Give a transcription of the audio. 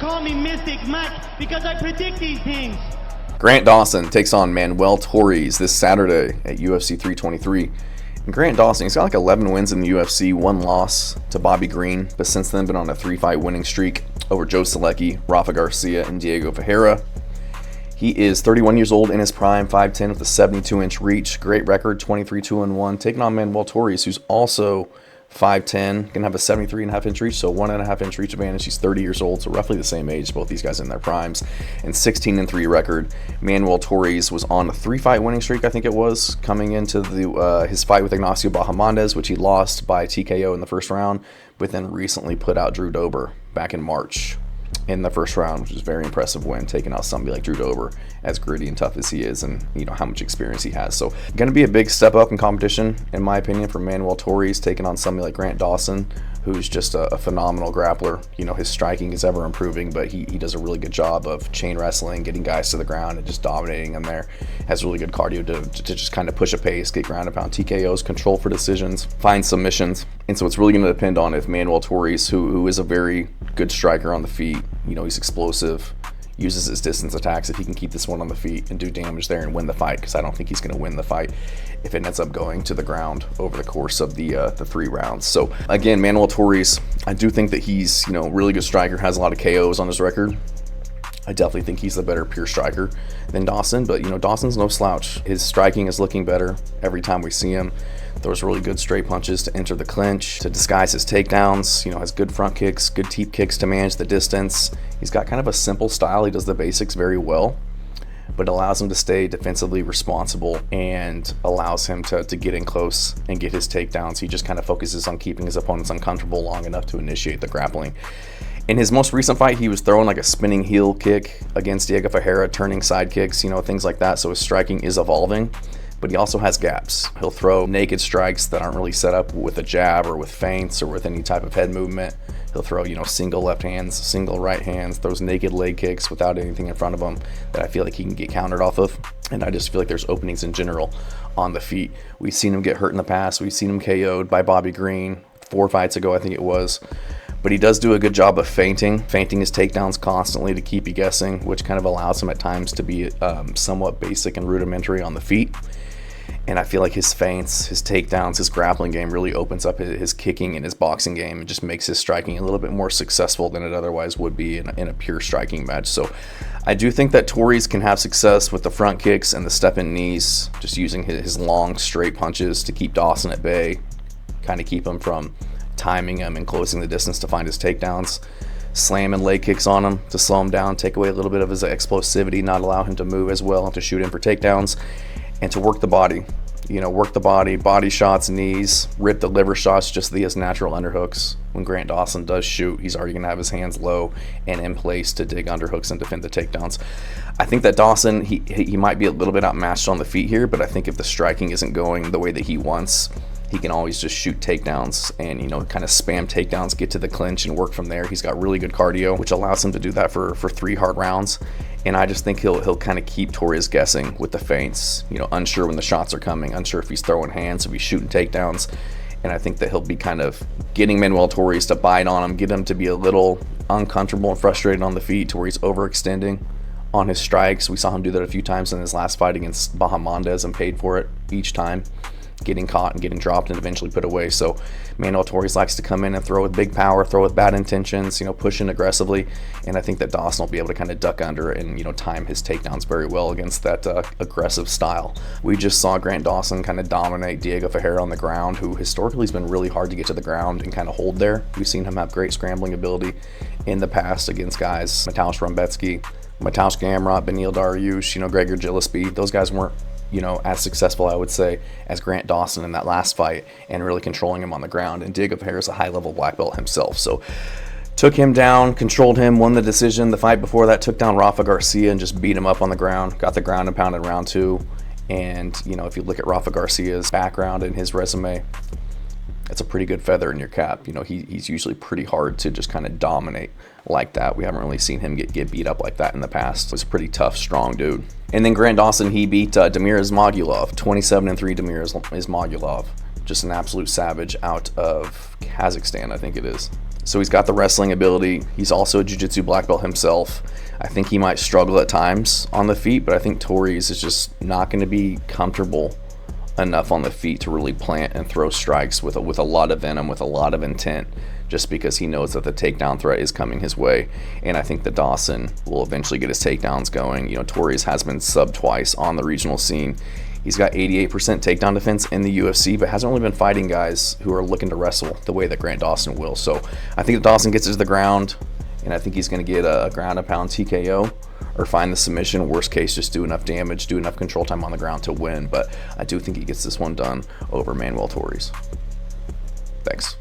call me Mystic Mike because I predict these things. Grant Dawson takes on Manuel Torres this Saturday at UFC 323. And Grant Dawson, he's got like 11 wins in the UFC, 1 loss to Bobby Green, but since then been on a 3-fight winning streak over Joe Solecki, Rafa Garcia, and Diego Ferreira. He is 31 years old in his prime, 5'10", with a 72-inch reach. Great record, 23-2-1, taking on Manuel Torres, who's also 5'10", can have a 73.5-inch reach, so 1.5-inch reach advantage. He's 30 years old, so roughly the same age, both these guys in their primes, and 16-3 record. Manuel Torres was on a 3-fight winning streak, I think it was, coming into his fight with Ignacio Bahamondes, which he lost by TKO in the first round, but then recently put out Drew Dober back in March in the first round, which is a very impressive win, taking out somebody like Drew Dober, as gritty and tough as he is, and how much experience he has. So going to be a big step up in competition, in my opinion, for Manuel Torres, taking on somebody like Grant Dawson, who's just a phenomenal grappler. His striking is ever improving, but he does a really good job of chain wrestling, getting guys to the ground and just dominating them there. Has really good cardio to just kind of push a pace, get ground and pound TKOs, control for decisions, find submissions. And so it's really going to depend on if Manuel Torres, who is a very good striker on the feet, he's explosive, uses his distance attacks, if he can keep this one on the feet and do damage there and win the fight, because I don't think he's going to win the fight if it ends up going to the ground over the course of the 3 rounds. So again, Manuel Torres, I do think that he's really good striker, has a lot of KOs on his record. I definitely think he's the better pure striker than Dawson, but Dawson's no slouch. His striking is looking better every time we see him. Throws really good straight punches to enter the clinch, to disguise his takedowns, has good front kicks, good teep kicks to manage the distance. He's got kind of a simple style. He does the basics very well, but allows him to stay defensively responsible and allows him to get in close and get his takedowns. He just kind of focuses on keeping his opponents uncomfortable long enough to initiate the grappling. In his most recent fight, he was throwing like a spinning heel kick against Diego Ferreira, turning side kicks, things like that. So his striking is evolving, but he also has gaps. He'll throw naked strikes that aren't really set up with a jab or with feints or with any type of head movement. He'll throw, single left hands, single right hands, throws naked leg kicks without anything in front of him that I feel like he can get countered off of. And I just feel like there's openings in general on the feet. We've seen him get hurt in the past. We've seen him KO'd by Bobby Green 4 fights ago, I think it was. But he does do a good job of feinting his takedowns constantly to keep you guessing, which kind of allows him at times to be somewhat basic and rudimentary on the feet. And I feel like his feints, his takedowns, his grappling game really opens up his kicking and his boxing game and just makes his striking a little bit more successful than it otherwise would be in a pure striking match. So I do think that Torres can have success with the front kicks and the step-in knees, just using his long, straight punches to keep Dawson at bay, kind of keep him from timing him and closing the distance to find his takedowns, slamming leg kicks on him to slow him down, take away a little bit of his explosivity, not allow him to move as well, to shoot in for takedowns, and to work the body. Work the body shots, knees, rip the liver shots, just his natural underhooks. When Grant Dawson does shoot, he's already going to have his hands low and in place to dig underhooks and defend the takedowns. I think that Dawson, he might be a little bit outmatched on the feet here, but I think if the striking isn't going the way that he wants, he can always just shoot takedowns and, kind of spam takedowns, get to the clinch and work from there. He's got really good cardio, which allows him to do that for 3 hard rounds. And I just think he'll kind of keep Torres guessing with the feints, unsure when the shots are coming, unsure if he's throwing hands, if he's shooting takedowns. And I think that he'll be kind of getting Manuel Torres to bite on him, get him to be a little uncomfortable and frustrated on the feet to where he's overextending on his strikes. We saw him do that a few times in his last fight against Bahamondes and paid for it each time, getting caught and getting dropped and eventually put away. So Manuel Torres likes to come in and throw with big power, throw with bad intentions, pushing aggressively. And I think that Dawson will be able to kind of duck under and, time his takedowns very well against that aggressive style. We just saw Grant Dawson kind of dominate Diego Ferreira on the ground, who historically has been really hard to get to the ground and kind of hold there. We've seen him have great scrambling ability in the past against guys, Mateusz Rembecki, Mateusz Gamrot, Beneil Dariush, Gregor Gillespie. Those guys weren't as successful, I would say, as Grant Dawson in that last fight and really controlling him on the ground. And Diego Ferreira is a high-level black belt himself. So took him down, controlled him, won the decision. The fight before that took down Rafa Garcia and just beat him up on the ground, got the ground and pound in round 2. And, if you look at Rafa Garcia's background and his resume, it's a pretty good feather in your cap. He's usually pretty hard to just kind of dominate like that. We haven't really seen him get beat up like that in the past. He's a pretty tough, strong dude. And then Grant Dawson, he beat Damir Ismagulov, 27-3 Damir Ismagulov. Just an absolute savage out of Kazakhstan, I think it is. So he's got the wrestling ability. He's also a jiu-jitsu black belt himself. I think he might struggle at times on the feet, but I think Torres is just not going to be comfortable enough on the feet to really plant and throw strikes with a lot of venom, with a lot of intent, just because he knows that the takedown threat is coming his way. And I think that Dawson will eventually get his takedowns going. You know, Torres has been subbed twice on the regional scene. He's got 88% takedown defense in the UFC, but hasn't really been fighting guys who are looking to wrestle the way that Grant Dawson will. So I think that Dawson gets to the ground, and I think he's going to get a ground and pound TKO or find the submission. Worst case, just do enough damage, do enough control time on the ground to win. But I do think he gets this one done over Manuel Torres. Thanks.